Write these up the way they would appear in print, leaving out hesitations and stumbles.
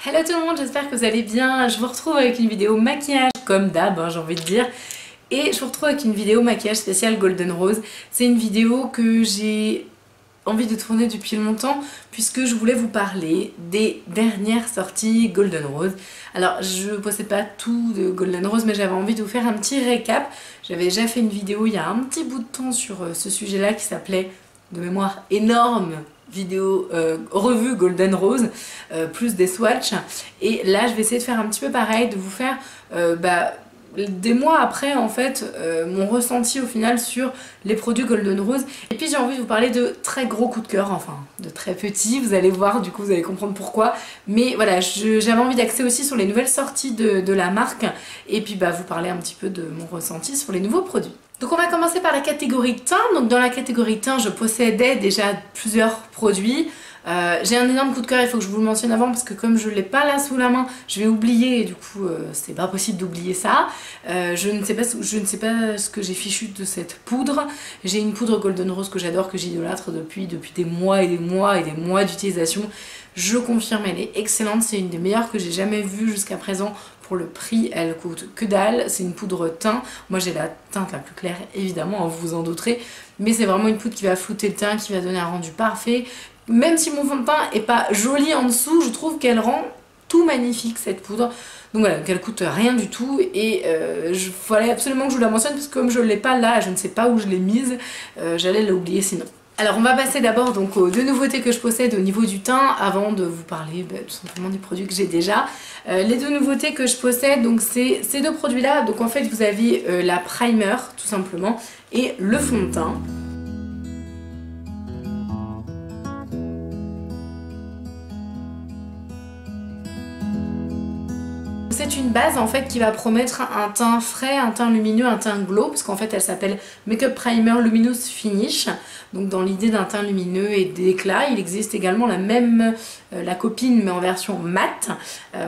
Hello tout le monde, j'espère que vous allez bien. Je vous retrouve avec une vidéo maquillage comme d'hab, j'ai envie de dire. Et je vous retrouve avec une vidéo maquillage spécial Golden Rose. C'est une vidéo que j'ai envie de tourner depuis longtemps puisque je voulais vous parler des dernières sorties Golden Rose. Alors je ne possède pas tout de Golden Rose mais j'avais envie de vous faire un petit récap. J'avais déjà fait une vidéo il y a un petit bout de temps sur ce sujet là qui s'appelait de mémoire énorme vidéo revue Golden Rose plus des swatchs, et là je vais essayer de faire un petit peu pareil, de vous faire des mois après en fait mon ressenti au final sur les produits Golden Rose. Et puis j'ai envie de vous parler de très gros coups de cœur, enfin de très petits, vous allez voir, du coup vous allez comprendre pourquoi, mais voilà, j'avais envie d'axer aussi sur les nouvelles sorties de la marque et puis vous parler un petit peu de mon ressenti sur les nouveaux produits. Donc on va commencer par la catégorie teint. Donc dans la catégorie teint, je possédais déjà plusieurs produits. J'ai un énorme coup de cœur, il faut que je vous le mentionne avant parce que comme je ne l'ai pas là sous la main, je vais oublier et du coup c'est pas possible d'oublier ça. Je ne sais pas ce que j'ai fichu de cette poudre. J'ai une poudre Golden Rose que j'adore, que j'idolâtre depuis des mois et des mois et des mois d'utilisation. Je confirme, elle est excellente, c'est une des meilleures que j'ai jamais vues jusqu'à présent. Pour le prix, elle coûte que dalle, c'est une poudre teint. Moi j'ai la teinte la plus claire évidemment, vous vous en douterez, mais c'est vraiment une poudre qui va flouter le teint, qui va donner un rendu parfait. Même si mon fond de teint est pas joli en dessous, je trouve qu'elle rend tout magnifique cette poudre. Donc voilà, qu'elle coûte rien du tout et il fallait absolument que je vous la mentionne parce que comme je ne l'ai pas là, je ne sais pas où je l'ai mise, j'allais l'oublier sinon. Alors on va passer d'abord donc aux deux nouveautés que je possède au niveau du teint avant de vous parler tout simplement des produits que j'ai déjà. Les deux nouveautés que je possède, donc c'est ces deux produits là. Donc en fait vous avez la primer tout simplement et le fond de teint. C'est une base en fait qui va promettre un teint frais, un teint lumineux, un teint glow, parce qu'en fait elle s'appelle Makeup Primer Luminous Finish. Donc dans l'idée d'un teint lumineux et d'éclat, il existe également la copine mais en version mat.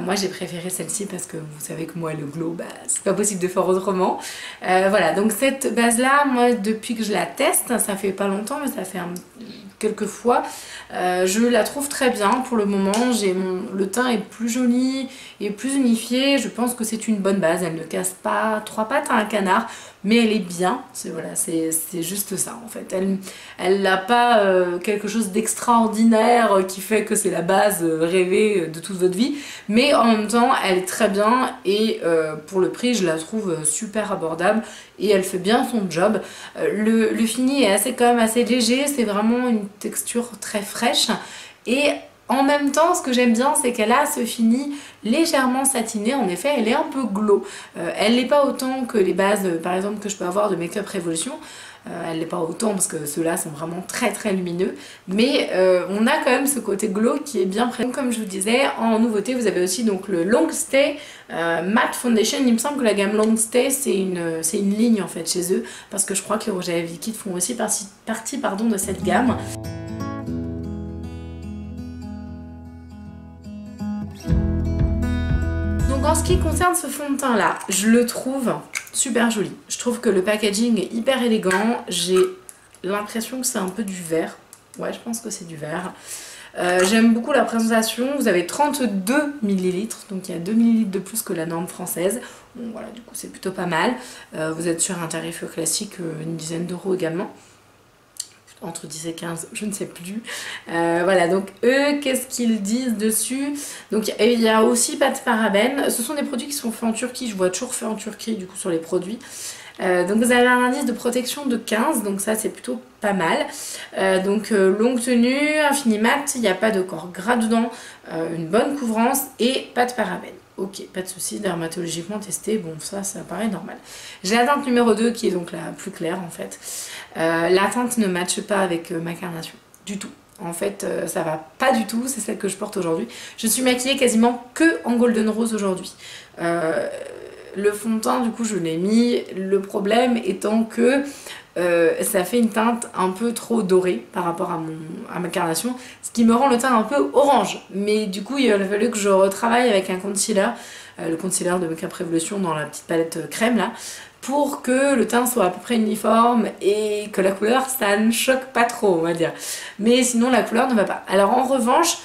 Moi j'ai préféré celle-ci parce que vous savez que moi le glow, c'est pas possible de faire autrement. Voilà, donc cette base là, moi depuis que je la teste, ça fait pas longtemps mais ça fait quelques fois, je la trouve très bien pour le moment. Le teint est plus joli et plus unifié, je pense que c'est une bonne base, elle ne casse pas trois pattes à un canard, mais elle est bien, c'est juste ça en fait. Elle n'a pas quelque chose d'extraordinaire qui fait que c'est la base rêvée de toute votre vie, mais en même temps elle est très bien et pour le prix je la trouve super abordable et elle fait bien son job. Le fini est quand même assez léger, c'est vraiment une texture très fraîche et en même temps, ce que j'aime bien, c'est qu'elle a ce fini légèrement satiné. En effet, elle est un peu glow. Elle n'est pas autant que les bases, par exemple, que je peux avoir de Makeup Revolution. Elle n'est pas autant parce que ceux-là sont vraiment très très lumineux. Mais on a quand même ce côté glow qui est bien présent. Comme je vous disais, en nouveauté, vous avez aussi donc le Long Stay Matte Foundation. Il me semble que la gamme Long Stay, c'est une ligne en fait chez eux. Parce que je crois que les rouges à lèvres liquides font aussi partie de cette gamme. En ce qui concerne ce fond de teint là, je le trouve super joli. Je trouve que le packaging est hyper élégant. J'ai l'impression que c'est un peu du verre. Ouais, je pense que c'est du verre. J'aime beaucoup la présentation. Vous avez 32 ml, donc il y a 2 ml de plus que la norme française. Bon, voilà, du coup c'est plutôt pas mal. Vous êtes sur un tarif classique, une dizaine d'euros également. Entre 10 et 15, je ne sais plus. Voilà, donc eux, qu'est-ce qu'ils disent dessus? Donc il y a aussi pas de parabènes. Ce sont des produits qui sont faits en Turquie. Je vois toujours fait en Turquie du coup sur les produits. Donc vous avez un indice de protection de 15, donc ça c'est plutôt pas mal. Longue tenue, infini mat, il n'y a pas de corps gras dedans, une bonne couvrance et pas de parabènes. Ok, pas de souci, dermatologiquement testé, bon ça paraît normal. J'ai la teinte numéro 2 qui est donc la plus claire en fait. La teinte ne matche pas avec ma carnation, du tout. En fait, ça va pas du tout, c'est celle que je porte aujourd'hui. Je suis maquillée quasiment que en Golden Rose aujourd'hui. Le fond de teint, du coup, je l'ai mis. Le problème étant que ça fait une teinte un peu trop dorée par rapport à ma carnation, ce qui me rend le teint un peu orange. Mais du coup, il a fallu que je retravaille avec un concealer, le concealer de Makeup Revolution dans la petite palette crème là, pour que le teint soit à peu près uniforme et que la couleur ça ne choque pas trop, on va dire. Mais sinon la couleur ne va pas. Alors en revanche,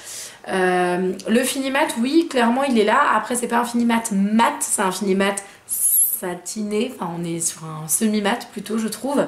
Le fini mat, oui, clairement il est là. Après c'est pas un fini mat mat, c'est un fini mat satiné, enfin on est sur un semi-mat plutôt je trouve.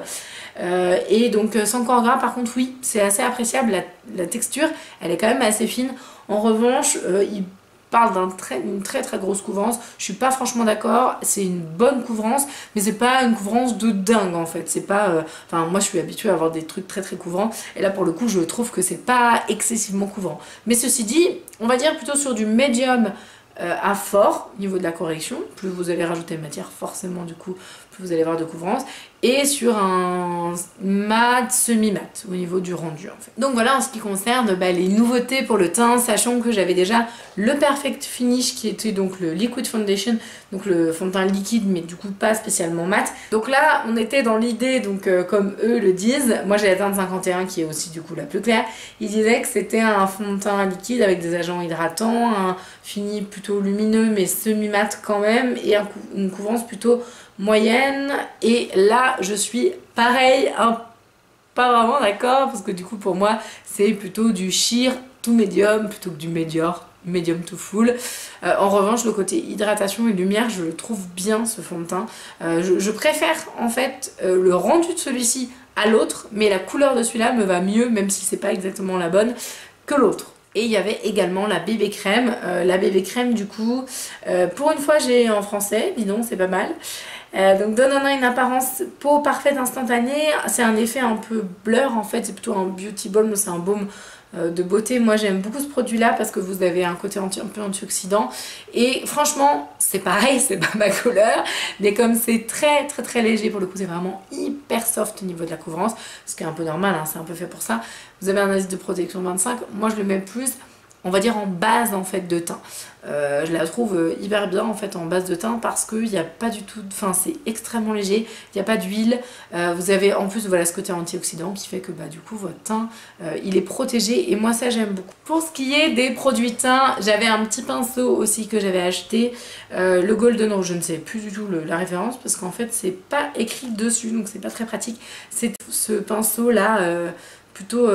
Et donc sans corps gras par contre oui, c'est assez appréciable, la texture elle est quand même assez fine. En revanche il parle d'une très grosse couvrance, je suis pas franchement d'accord, c'est une bonne couvrance mais c'est pas une couvrance de dingue en fait, c'est pas enfin moi je suis habituée à avoir des trucs très couvrants et là pour le coup je trouve que c'est pas excessivement couvrant, mais ceci dit on va dire plutôt sur du médium à fort au niveau de la correction, plus vous allez rajouter de matière forcément du coup plus vous allez avoir de couvrance, et sur un mat semi-mat au niveau du rendu en fait. Donc voilà en ce qui concerne les nouveautés pour le teint, sachant que j'avais déjà le Perfect Finish qui était donc le Liquid Foundation, donc le fond de teint liquide mais du coup pas spécialement mat. Donc là on était dans l'idée, donc comme eux le disent, moi j'ai la teinte 51 qui est aussi du coup la plus claire, ils disaient que c'était un fond de teint liquide avec des agents hydratants, un fini plutôt lumineux mais semi-mat quand même, et une couvrance plutôt moyenne. Et là je suis pareil, pas vraiment d'accord parce que du coup pour moi c'est plutôt du sheer to medium plutôt que du medium to full. En revanche le côté hydratation et lumière je le trouve bien ce fond de teint. Je préfère en fait le rendu de celui-ci à l'autre, mais la couleur de celui-là me va mieux même si c'est pas exactement la bonne que l'autre. Et il y avait également la bébé crème. La bébé crème du coup, pour une fois j'ai en français, dis donc c'est pas mal. Donc donnant une apparence peau parfaite instantanée, c'est un effet un peu blur en fait, c'est plutôt un beauty balm, c'est un baume de beauté. Moi j'aime beaucoup ce produit là parce que vous avez un côté un peu antioxydant et franchement c'est pareil, c'est pas ma couleur, mais comme c'est très léger pour le coup, c'est vraiment hyper soft au niveau de la couvrance, ce qui est un peu normal, hein, c'est un peu fait pour ça. Vous avez un indice de protection 25, moi je le mets plus on va dire en base en fait de teint. Je la trouve hyper bien en fait en base de teint parce qu'il n'y a pas du tout, enfin c'est extrêmement léger, il n'y a pas d'huile, vous avez en plus voilà ce côté antioxydant qui fait que du coup votre teint il est protégé et moi ça j'aime beaucoup. Pour ce qui est des produits teint, j'avais un petit pinceau aussi que j'avais acheté, le Golden Rose, je ne sais plus du tout la référence parce qu'en fait c'est pas écrit dessus donc c'est pas très pratique, c'est ce pinceau là plutôt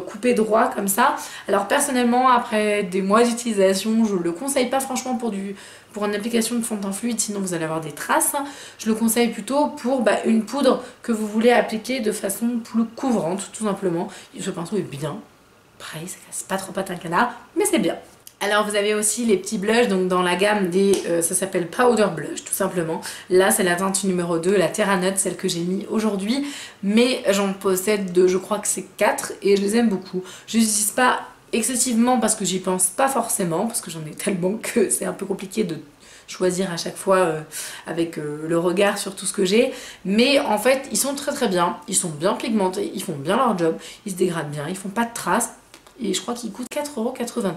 coupé droit comme ça. Alors personnellement après des mois d'utilisation je le conseille pas franchement pour une application de fond de teint fluide, sinon vous allez avoir des traces. Je le conseille plutôt pour une poudre que vous voulez appliquer de façon plus couvrante tout simplement. Et ce pinceau est bien, pareil ça casse pas trop patin canard mais c'est bien. Alors vous avez aussi les petits blushs, donc dans la gamme des, ça s'appelle Powder Blush tout simplement. Là c'est la teinte numéro 2, la Terra Nut, celle que j'ai mis aujourd'hui. Mais j'en possède je crois que c'est 4 et je les aime beaucoup. Je les utilise pas excessivement parce que j'y pense pas forcément, parce que j'en ai tellement que c'est un peu compliqué de choisir à chaque fois avec le regard sur tout ce que j'ai. Mais en fait ils sont très bien, ils sont bien pigmentés, ils font bien leur job, ils se dégradent bien, ils font pas de traces. Et je crois qu'ils coûtent 4,90 €.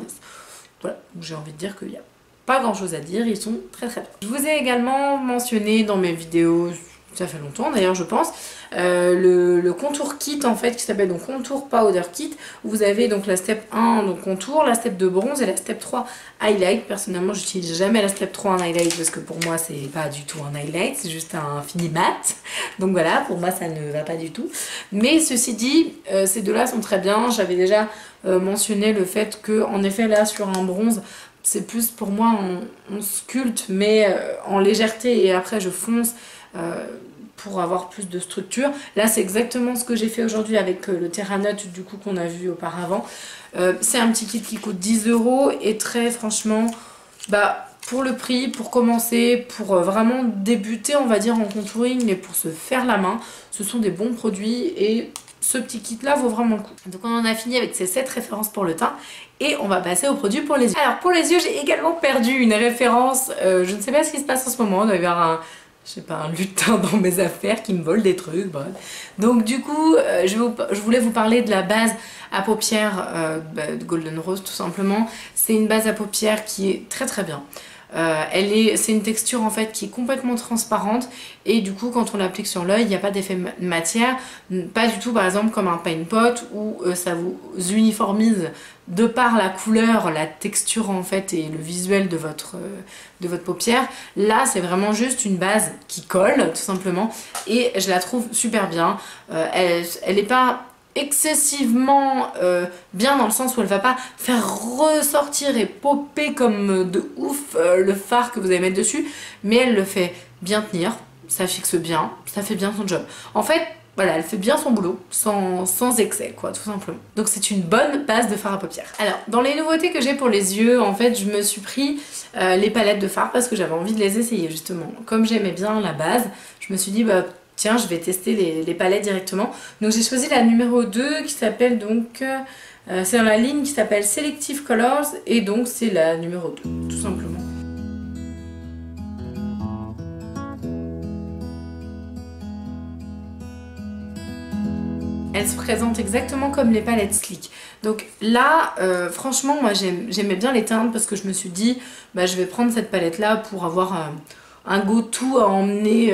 Voilà, j'ai envie de dire qu'il n'y a pas grand chose à dire, ils sont très bien. Je vous ai également mentionné dans mes vidéos, ça fait longtemps d'ailleurs je pense, le contour kit en fait qui s'appelle donc contour powder kit, où vous avez donc la step 1 donc contour, la step 2 bronze et la step 3 highlight. Personnellement j'utilise jamais la step 3 en highlight parce que pour moi c'est pas du tout un highlight, c'est juste un fini mat, donc voilà pour moi ça ne va pas du tout. Mais ceci dit ces deux là sont très bien. J'avais déjà mentionné le fait que en effet là sur un bronze c'est plus pour moi on sculpte mais en légèreté et après je fonce pour avoir plus de structure. Là c'est exactement ce que j'ai fait aujourd'hui avec le Terra Nut du coup qu'on a vu auparavant. C'est un petit kit qui coûte 10 € et très franchement pour le prix, pour commencer, pour vraiment débuter on va dire en contouring et pour se faire la main, ce sont des bons produits et ce petit kit là vaut vraiment le coup. Donc on en a fini avec ces 7 références pour le teint et on va passer aux produits pour les yeux. Alors pour les yeux j'ai également perdu une référence, je ne sais pas ce qui se passe en ce moment, il doit y avoir un lutin dans mes affaires qui me vole des trucs, bref. Donc du coup je voulais vous parler de la base à paupières de Golden Rose tout simplement. C'est une base à paupières qui est très bien. C'est une texture en fait qui est complètement transparente et du coup quand on l'applique sur l'œil il n'y a pas d'effet matière, pas du tout par exemple comme un paint pot où ça vous uniformise de par la couleur, la texture en fait et le visuel de votre paupière. Là c'est vraiment juste une base qui colle tout simplement et je la trouve super bien. Elle n'est pas excessivement bien dans le sens où elle va pas faire ressortir et popper comme de ouf le fard que vous allez mettre dessus, mais elle le fait bien tenir, ça fixe bien, ça fait bien son job. En fait, voilà, elle fait bien son boulot, sans excès, quoi, tout simplement. Donc c'est une bonne base de fard à paupières. Alors, dans les nouveautés que j'ai pour les yeux, en fait, je me suis pris les palettes de fard parce que j'avais envie de les essayer, justement. Comme j'aimais bien la base, je me suis dit, bah, tiens, je vais tester les palettes directement. Donc j'ai choisi la numéro 2 qui s'appelle donc... c'est dans la ligne qui s'appelle Selective Colors et donc c'est la numéro 2, tout simplement. Elle se présente exactement comme les palettes Sleek. Donc là, franchement, moi j'aimais bien les teindre parce que je me suis dit, bah, je vais prendre cette palette là pour avoir un go-to à emmener.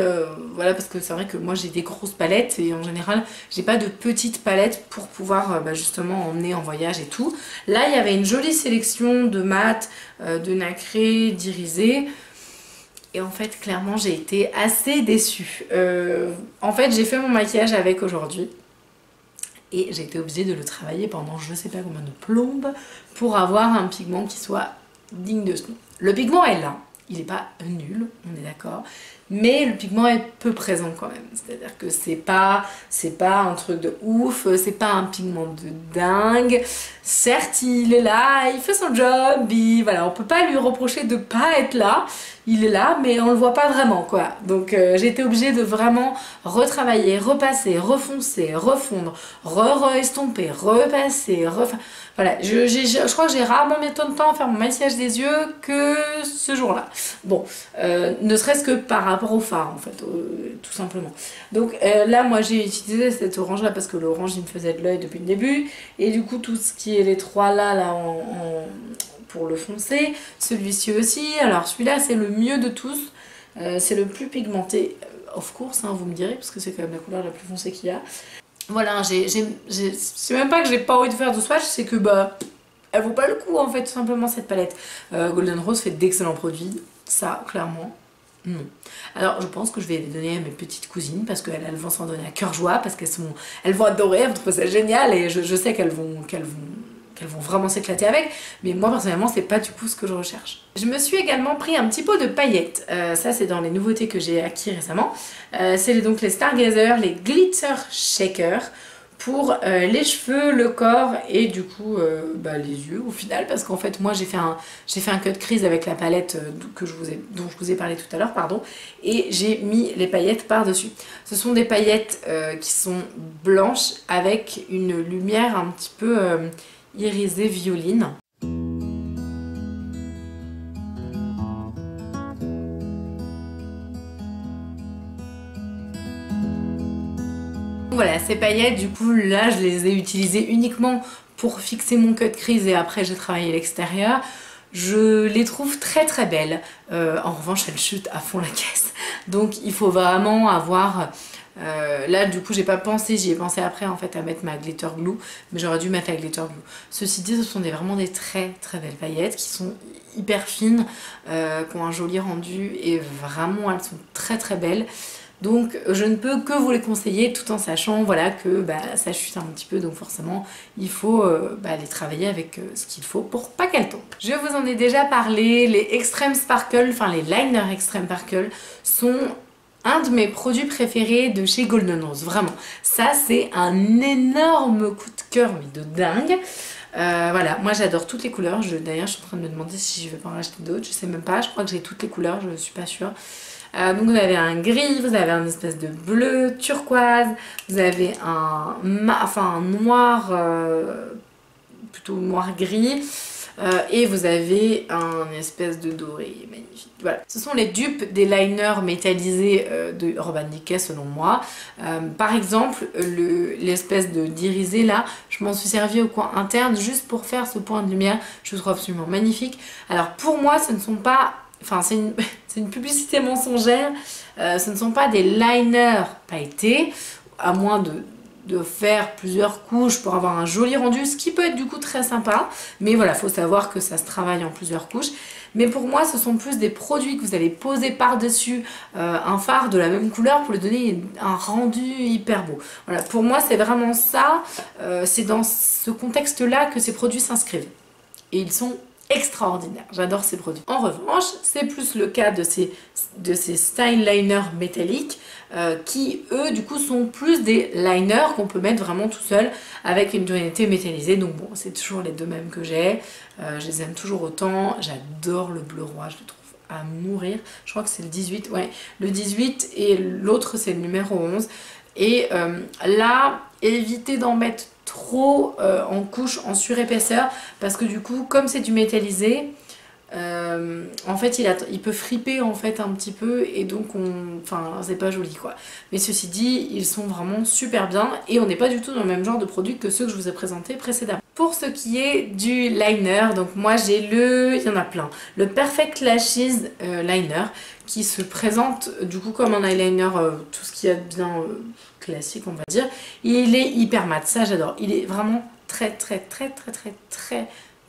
Voilà, parce que c'est vrai que moi j'ai des grosses palettes et en général, j'ai pas de petites palettes pour pouvoir bah, justement emmener en voyage et tout. Là, il y avait une jolie sélection de mat, de nacré, d'irisé. Et en fait, clairement, j'ai été assez déçue. En fait, j'ai fait mon maquillage avec aujourd'hui. Et j'ai été obligée de le travailler pendant je sais pas combien de plombes pour avoir un pigment qui soit digne de ce nom. Le pigment est là, il n'est pas nul, on est d'accord, mais le pigment est peu présent quand même. C'est-à-dire que c'est pas un truc de ouf, c'est pas un pigment de dingue. Certes, il est là, il fait son job, voilà, on peut pas lui reprocher de pas être là. Il est là, mais on le voit pas vraiment, quoi. Donc j'ai été obligée de vraiment retravailler, repasser, refoncer, refondre, re-estomper, repasser, voilà, je crois que j'ai rarement mis tant de temps à faire mon maquillage des yeux que ce jour-là. Bon, ne serait-ce que par rapport au fard, en fait, tout simplement. Donc là, moi, j'ai utilisé cet orange-là parce que l'orange, il me faisait de l'œil depuis le début. Et du coup, tout ce qui est les trois là pour le foncer, celui-ci aussi. Alors celui-là c'est le mieux de tous, c'est le plus pigmenté, of course, hein, vous me direz, parce que c'est quand même la couleur la plus foncée qu'il y a. Voilà, c'est même pas que j'ai pas envie de faire de swatch, c'est que bah elle vaut pas le coup en fait, tout simplement, cette palette. Golden Rose fait d'excellents produits, ça clairement. Non. Alors je pense que je vais les donner à mes petites cousines parce qu'elles vont s'en donner à cœur joie, parce elles vont adorer, elles vont trouver ça génial et je sais qu'elles vont vraiment s'éclater avec, mais moi personnellement c'est pas du coup ce que je recherche. Je me suis également pris un petit pot de paillettes, ça c'est dans les nouveautés que j'ai acquis récemment. C'est donc les Stargazer, les Glitter Shaker pour les cheveux, le corps et du coup bah, les yeux au final, parce qu'en fait moi j'ai fait un cut crease avec la palette dont je vous ai parlé tout à l'heure, pardon, et j'ai mis les paillettes par dessus. Ce sont des paillettes qui sont blanches avec une lumière un petit peu irisée violine. Voilà, ces paillettes, du coup, là, je les ai utilisées uniquement pour fixer mon cut crease et après j'ai travaillé l'extérieur. Je les trouve très très belles. En revanche, elles chutent à fond la caisse. Donc il faut vraiment avoir... là du coup j'ai pas pensé, j'y ai pensé après en fait à mettre ma glitter glue, mais j'aurais dû mettre la glitter glue. Ceci dit, ce sont vraiment des très très belles paillettes qui sont hyper fines, qui ont un joli rendu et vraiment elles sont très très belles. Donc je ne peux que vous les conseiller tout en sachant voilà, que bah, ça chute un petit peu, donc forcément il faut les travailler avec ce qu'il faut pour pas qu'elles tombent. Je vous en ai déjà parlé, les Extreme Sparkle, enfin les liners Extreme Sparkle sont un de mes produits préférés de chez Golden Rose, vraiment. Ça c'est un énorme coup de cœur mais de dingue. Voilà, moi j'adore toutes les couleurs, d'ailleurs je suis en train de me demander si je vais pas en racheter d'autres, je sais même pas, je crois que j'ai toutes les couleurs, je suis pas sûre. Donc vous avez un gris, vous avez un espèce de bleu turquoise, vous avez un noir, plutôt noir gris, et vous avez un espèce de doré magnifique. Voilà. Ce sont les dupes des liners métallisés de Urban Decay selon moi. Par exemple, l'espèce d'irisé là, je m'en suis servi au coin interne juste pour faire ce point de lumière, je le trouve absolument magnifique. Alors pour moi ce ne sont pas... Enfin, c'est une publicité mensongère, ce ne sont pas des liners pailletés, à moins de faire plusieurs couches pour avoir un joli rendu, ce qui peut être du coup très sympa. Mais voilà, faut savoir que ça se travaille en plusieurs couches. Mais pour moi, ce sont plus des produits que vous allez poser par-dessus un fard de la même couleur pour lui donner un rendu hyper beau. Voilà, pour moi, c'est vraiment ça. C'est dans ce contexte-là que ces produits s'inscrivent. Et ils sont extraordinaires. J'adore ces produits. En revanche, c'est plus le cas de ces style liners métalliques qui, eux, du coup, sont plus des liners qu'on peut mettre vraiment tout seul avec une tonalité métallisée. Donc bon, c'est toujours les deux mêmes que j'ai. Je les aime toujours autant. J'adore le bleu roi, je le trouve à mourir. Je crois que c'est le 18. Ouais, le 18 et l'autre, c'est le numéro 11. Et là, évitez d'en mettre trop en couche, en surépaisseur, parce que du coup, comme c'est du métallisé, en fait il peut friper en fait un petit peu et donc enfin c'est pas joli quoi. Mais ceci dit, ils sont vraiment super bien et on n'est pas du tout dans le même genre de produit que ceux que je vous ai présentés précédemment. Pour ce qui est du liner, donc moi j'ai il y en a plein, le Perfect Lashes Liner qui se présente du coup comme un eyeliner, tout ce qu'il y a de bien classique on va dire. Il est hyper mat, ça j'adore, il est vraiment très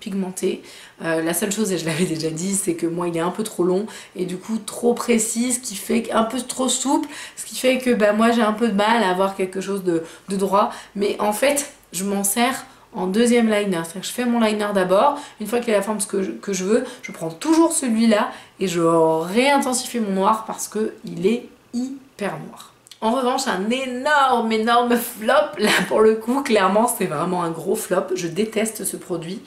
pigmenté. La seule chose, et je l'avais déjà dit, c'est que moi il est un peu trop long et du coup trop précis, ce qui fait un peu trop souple, ce qui fait que bah, moi j'ai un peu de mal à avoir quelque chose de droit, mais en fait je m'en sers en deuxième liner, c'est-à-dire que je fais mon liner d'abord, une fois qu'il a la forme que je veux, je prends toujours celui-là et je réintensifie mon noir parce qu'il est hyper noir. En revanche, un énorme flop, là pour le coup, clairement c'est vraiment un gros flop, je déteste ce produit.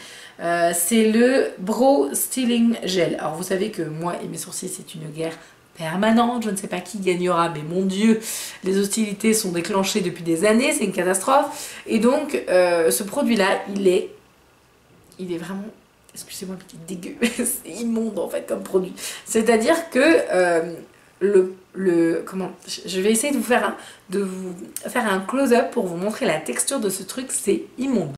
C'est le Brow Styling Gel. Alors vous savez que moi et mes sourcils c'est une guerre permanente, je ne sais pas qui gagnera, mais mon dieu, les hostilités sont déclenchées depuis des années, c'est une catastrophe. Et donc ce produit-là, il est vraiment, excusez-moi, dégueu, c'est immonde en fait comme produit. C'est-à-dire que comment, je vais essayer de vous faire un close-up pour vous montrer la texture de ce truc, c'est immonde.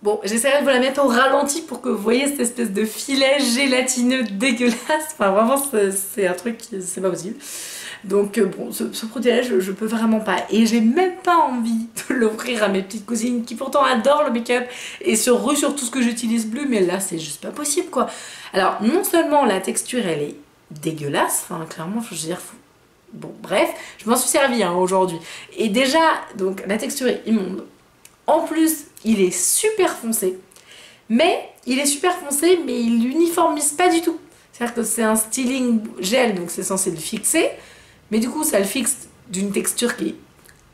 Bon, j'essaierai de vous la mettre au ralenti pour que vous voyez cette espèce de filet gélatineux dégueulasse. Enfin, vraiment, c'est un truc, c'est pas possible. Donc, bon, ce produit-là, je peux vraiment pas. Et j'ai même pas envie de l'offrir à mes petites cousines qui pourtant adorent le make-up et se ruent sur tout ce que j'utilise plus. Mais là, c'est juste pas possible, quoi. Alors, non seulement la texture, elle est dégueulasse. Enfin, clairement, je veux dire... Bon, bref, je m'en suis servie hein, aujourd'hui. Et déjà, donc, la texture est immonde. En plus, il est super foncé, mais il uniformise pas du tout. C'est-à-dire que c'est un styling gel, donc c'est censé le fixer, mais du coup ça le fixe d'une texture qui est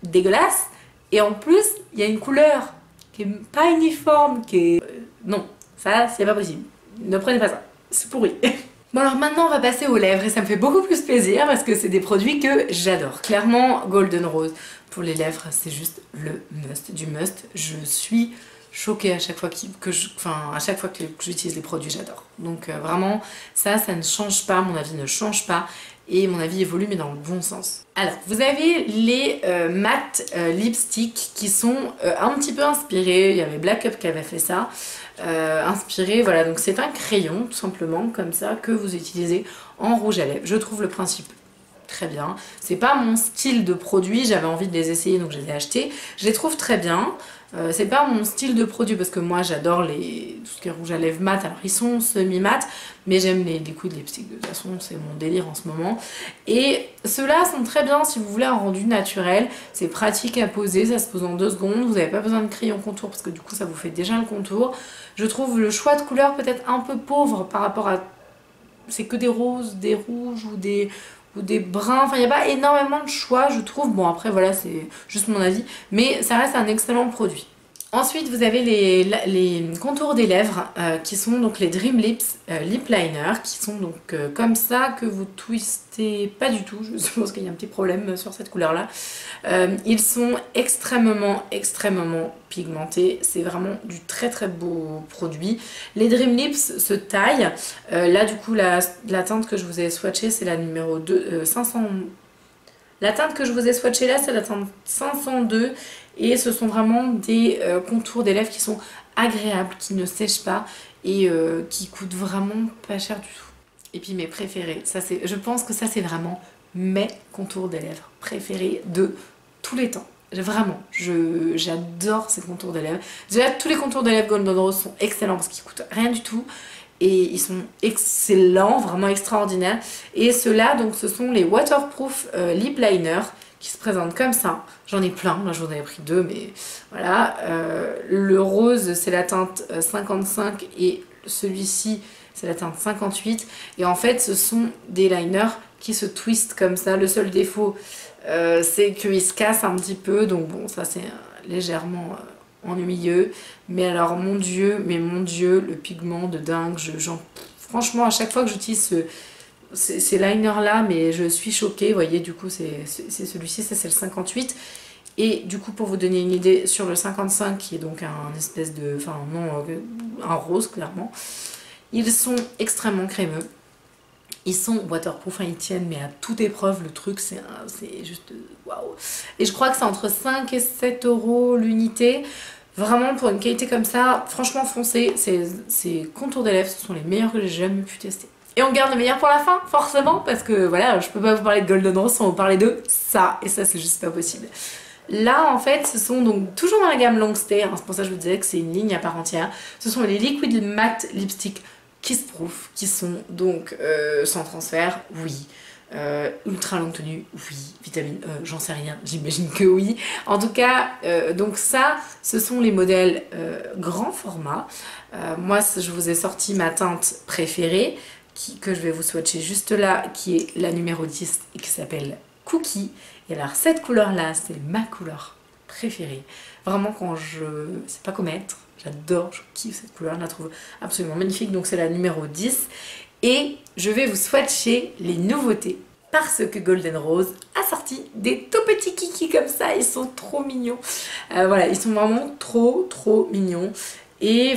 dégueulasse, et en plus il y a une couleur qui est pas uniforme, qui est... non, ça c'est pas possible. Ne prenez pas ça, c'est pourri. Bon alors maintenant on va passer aux lèvres et ça me fait beaucoup plus plaisir parce que c'est des produits que j'adore. Clairement Golden Rose pour les lèvres c'est juste le must du must. Je suis choquée à chaque fois que j'utilise les produits, j'adore. Donc vraiment ça ne change pas, mon avis ne change pas et mon avis évolue mais dans le bon sens. Alors vous avez les matte lipstick qui sont un petit peu inspirés, il y avait Black Up qui avait fait ça. Inspiré, voilà, donc c'est un crayon tout simplement comme ça que vous utilisez en rouge à lèvres. Je trouve le principe très bien, c'est pas mon style de produit, j'avais envie de les essayer donc je les ai achetés, je les trouve très bien. C'est pas mon style de produit parce que moi j'adore tout ce qui est rouge à lèvres mat, alors ils sont semi-mat mais j'aime les liquid lipstick, de toute façon c'est mon délire en ce moment. Et ceux-là sont très bien si vous voulez un rendu naturel, c'est pratique à poser, ça se pose en 2 secondes, vous n'avez pas besoin de crayon contour parce que du coup ça vous fait déjà le contour. Je trouve le choix de couleurs peut-être un peu pauvre par rapport à... c'est que des roses, des rouges ou des bruns, enfin il n'y a pas énormément de choix je trouve, bon après voilà c'est juste mon avis, mais ça reste un excellent produit. Ensuite vous avez les contours des lèvres qui sont donc les Dream Lips Lip Liner qui sont donc comme ça que vous twistez pas du tout, je suppose qu'il y a un petit problème sur cette couleur là. Ils sont extrêmement pigmentés, c'est vraiment du très beau produit. Les Dream Lips se taillent, là du coup la teinte que je vous ai swatchée c'est la numéro 2, 500... La teinte que je vous ai swatchée là c'est la teinte 502 et ce sont vraiment des contours des lèvres qui sont agréables, qui ne sèchent pas et qui coûtent vraiment pas cher du tout. Et puis mes préférés, je pense que ça c'est vraiment mes contours des lèvres préférés de tous les temps. Vraiment, j'adore ces contours des lèvres. Déjà, tous les contours des lèvres Golden Rose sont excellents parce qu'ils coûtent rien du tout. Et ils sont excellents, vraiment extraordinaires. Et ceux-là, donc ce sont les Waterproof Lip Liner qui se présentent comme ça. J'en ai plein, là je vous en ai pris deux, mais voilà. Le rose, c'est la teinte 55 et celui-ci, c'est la teinte 58. Et en fait, ce sont des liners qui se twistent comme ça. Le seul défaut, c'est qu'ils se cassent un petit peu. Donc bon, ça c'est légèrement ennuyeux. Mais alors, mon Dieu, le pigment de dingue. Franchement, à chaque fois que j'utilise ces liners-là, mais je suis choquée. Vous voyez, du coup, c'est celui-ci, ça c'est le 58. Et du coup, pour vous donner une idée, sur le 55, qui est donc un espèce de... Enfin, non, un rose, clairement. Ils sont extrêmement crémeux. Ils sont waterproof, ils tiennent, mais à toute épreuve, le truc, c'est juste waouh. Et je crois que c'est entre 5 et 7 euros l'unité. Vraiment, pour une qualité comme ça, franchement, foncez. Ces contours des lèvres, ce sont les meilleurs que j'ai jamais pu tester. Et on garde le meilleur pour la fin, forcément, parce que voilà, je peux pas vous parler de Golden Rose sans vous parler de ça. Et ça, c'est juste pas possible. Là, en fait, ce sont donc toujours dans la gamme Long Stay. Hein, c'est pour ça que je vous disais que c'est une ligne à part entière. Ce sont les Liquid Matte Lipstick Kissproof, qui sont donc sans transfert, oui. Ultra longue tenue, oui. Vitamine E, j'en sais rien, j'imagine que oui. En tout cas, donc ça, ce sont les modèles grand format. Moi, je vous ai sorti ma teinte préférée, que je vais vous swatcher juste là, qui est la numéro 10 et qui s'appelle Cookie. Et alors, cette couleur-là, c'est ma couleur préférée. Vraiment, quand je sais pas comment mettre, j'adore, je kiffe cette couleur, je la trouve absolument magnifique. Donc c'est la numéro 10. Et je vais vous swatcher les nouveautés. Parce que Golden Rose a sorti des tout petits kikis comme ça. Ils sont trop mignons. Voilà, ils sont vraiment trop mignons. Et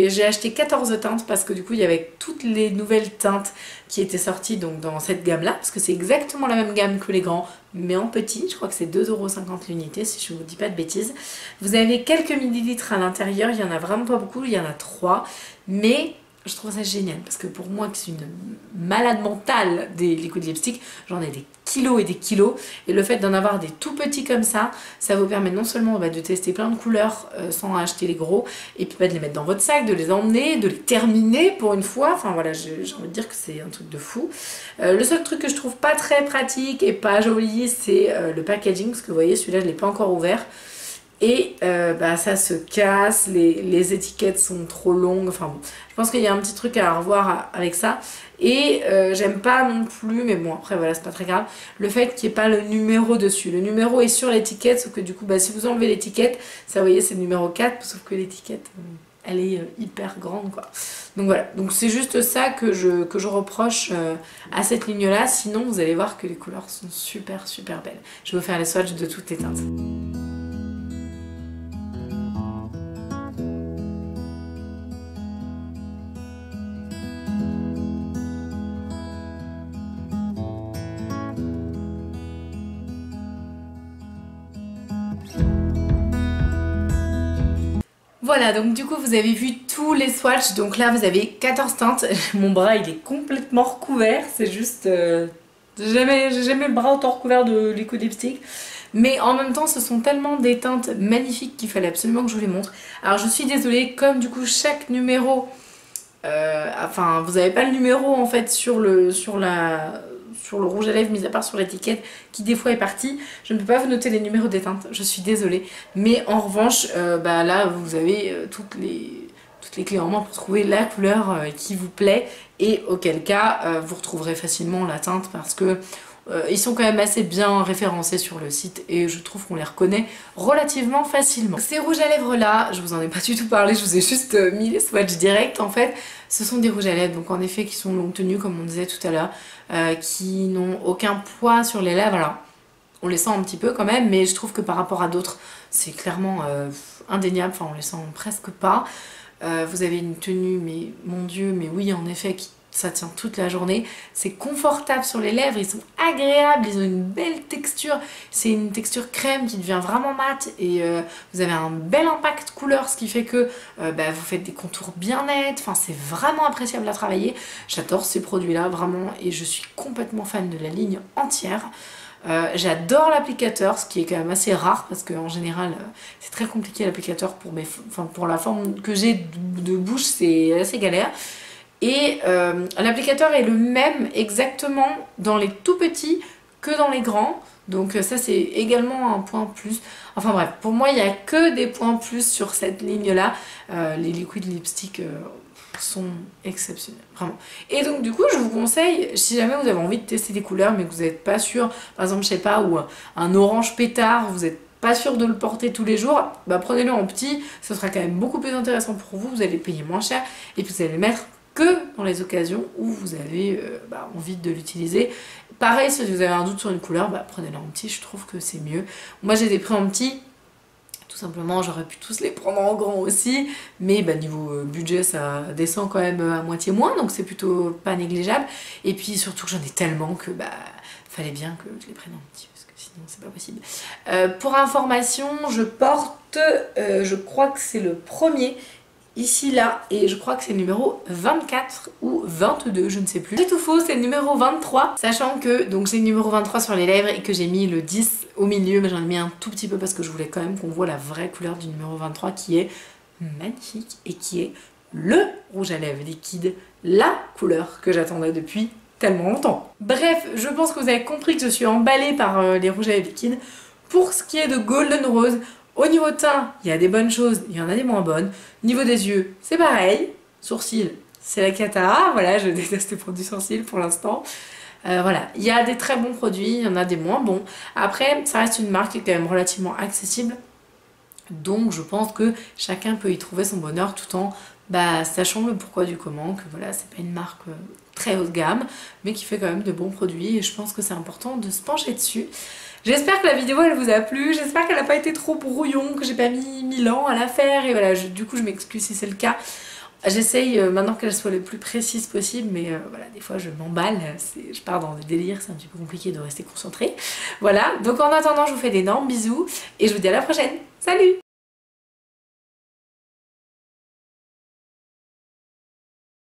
j'ai acheté 14 teintes parce que du coup il y avait toutes les nouvelles teintes qui étaient sorties donc dans cette gamme là, parce que c'est exactement la même gamme que les grands mais en petit. Je crois que c'est 2,50 € l'unité si je ne vous dis pas de bêtises. Vous avez quelques millilitres à l'intérieur, il y en a vraiment pas beaucoup, il y en a 3, mais je trouve ça génial parce que pour moi qui suis une malade mentale des liquid lipstick, j'en ai des kilos et des kilos, et le fait d'en avoir des tout petits comme ça, ça vous permet non seulement de tester plein de couleurs sans acheter les gros, et puis de les mettre dans votre sac, de les emmener, de les terminer pour une fois. Enfin voilà, j'ai envie de dire que c'est un truc de fou. Le seul truc que je trouve pas très pratique et pas joli, c'est le packaging, parce que vous voyez celui-là je l'ai pas encore ouvert. Et ça se casse, les étiquettes sont trop longues, enfin bon, je pense qu'il y a un petit truc à revoir avec ça. Et j'aime pas non plus, mais bon après voilà, c'est pas très grave, le fait qu'il n'y ait pas le numéro dessus. Le numéro est sur l'étiquette, sauf que du coup si vous enlevez l'étiquette, ça vous voyez c'est le numéro 4, sauf que l'étiquette elle est hyper grande quoi. Donc voilà, donc c'est juste ça que je reproche à cette ligne là, sinon vous allez voir que les couleurs sont super belles. Je vais vous faire les swatchs de toutes les teintes. Voilà, donc du coup vous avez vu tous les swatchs, donc là vous avez 14 teintes, mon bras il est complètement recouvert, c'est juste... j'ai jamais le bras autant recouvert de liquid lipstick, mais en même temps ce sont tellement des teintes magnifiques qu'il fallait absolument que je vous les montre. Alors je suis désolée, comme du coup chaque numéro, enfin vous n'avez pas le numéro en fait sur le rouge à lèvres, mis à part sur l'étiquette qui des fois est partie, je ne peux pas vous noter les numéros des teintes, je suis désolée. Mais en revanche, là vous avez toutes les clés en main pour trouver la couleur qui vous plaît, et auquel cas vous retrouverez facilement la teinte parce que ils sont quand même assez bien référencés sur le site et je trouve qu'on les reconnaît relativement facilement. Ces rouges à lèvres là, je vous en ai pas du tout parlé, je vous ai juste mis les swatchs directs en fait. Ce sont des rouges à lèvres, donc en effet qui sont longue tenue comme on disait tout à l'heure, qui n'ont aucun poids sur les lèvres. Alors on les sent un petit peu quand même, mais je trouve que par rapport à d'autres c'est clairement indéniable, enfin on les sent presque pas. Vous avez une tenue, mais mon dieu, mais oui en effet, ça tient toute la journée, c'est confortable sur les lèvres, ils sont agréables, ils ont une belle texture, c'est une texture crème qui devient vraiment mate et vous avez un bel impact couleur, ce qui fait que vous faites des contours bien nets, enfin c'est vraiment appréciable à travailler. J'adore ces produits là vraiment et je suis complètement fan de la ligne entière. J'adore l'applicateur, ce qui est quand même assez rare parce qu'en général c'est très compliqué l'applicateur pour la forme que j'ai de bouche, c'est assez galère. Et l'applicateur est le même exactement dans les tout petits que dans les grands. Donc ça c'est également un point plus. Enfin bref, pour moi il n'y a que des points plus sur cette ligne là. Les liquid lipstick sont exceptionnels, vraiment. Et donc du coup je vous conseille, si jamais vous avez envie de tester des couleurs mais que vous n'êtes pas sûr, par exemple je sais pas, ou un orange pétard, vous êtes pas sûr de le porter tous les jours, prenez-le en petit, ce sera quand même beaucoup plus intéressant pour vous, vous allez payer moins cher et puis vous allez le mettre que dans les occasions où vous avez envie de l'utiliser. Pareil, si vous avez un doute sur une couleur, prenez-la en petit, je trouve que c'est mieux. Moi j'ai des pris en petit, tout simplement j'aurais pu tous les prendre en grand aussi, mais niveau budget ça descend quand même à moitié moins, donc c'est plutôt pas négligeable. Et puis surtout que j'en ai tellement que fallait bien que je les prenne en petit, parce que sinon c'est pas possible. Pour information, je porte, je crois que c'est le premier, ici là, et je crois que c'est le numéro 24 ou 22, je ne sais plus. C'est tout faux, c'est le numéro 23, sachant que donc j'ai le numéro 23 sur les lèvres et que j'ai mis le 10 au milieu, mais j'en ai mis un tout petit peu parce que je voulais quand même qu'on voit la vraie couleur du numéro 23 qui est magnifique et qui est le rouge à lèvres liquide, la couleur que j'attendais depuis tellement longtemps. Bref, je pense que vous avez compris que je suis emballée par les rouges à lèvres liquides. Pour ce qui est de Golden Rose, au niveau teint, il y a des bonnes choses, il y en a des moins bonnes. Niveau des yeux, c'est pareil. Sourcils, c'est la cata. Voilà, je déteste les produits sourcils pour l'instant. Voilà, il y a des très bons produits, il y en a des moins bons. Après, ça reste une marque qui est quand même relativement accessible. Donc je pense que chacun peut y trouver son bonheur tout en sachant le pourquoi du comment, que voilà, c'est pas une marque très haut de gamme, mais qui fait quand même de bons produits et je pense que c'est important de se pencher dessus. J'espère que la vidéo elle vous a plu, j'espère qu'elle n'a pas été trop brouillon, que j'ai pas mis 1000 ans à la faire et voilà, du coup je m'excuse si c'est le cas. J'essaye maintenant qu'elle soit le plus précise possible, mais voilà, des fois je m'emballe, je pars dans des délires, c'est un petit peu compliqué de rester concentrée. Voilà, donc en attendant je vous fais d'énormes bisous et je vous dis à la prochaine. Salut!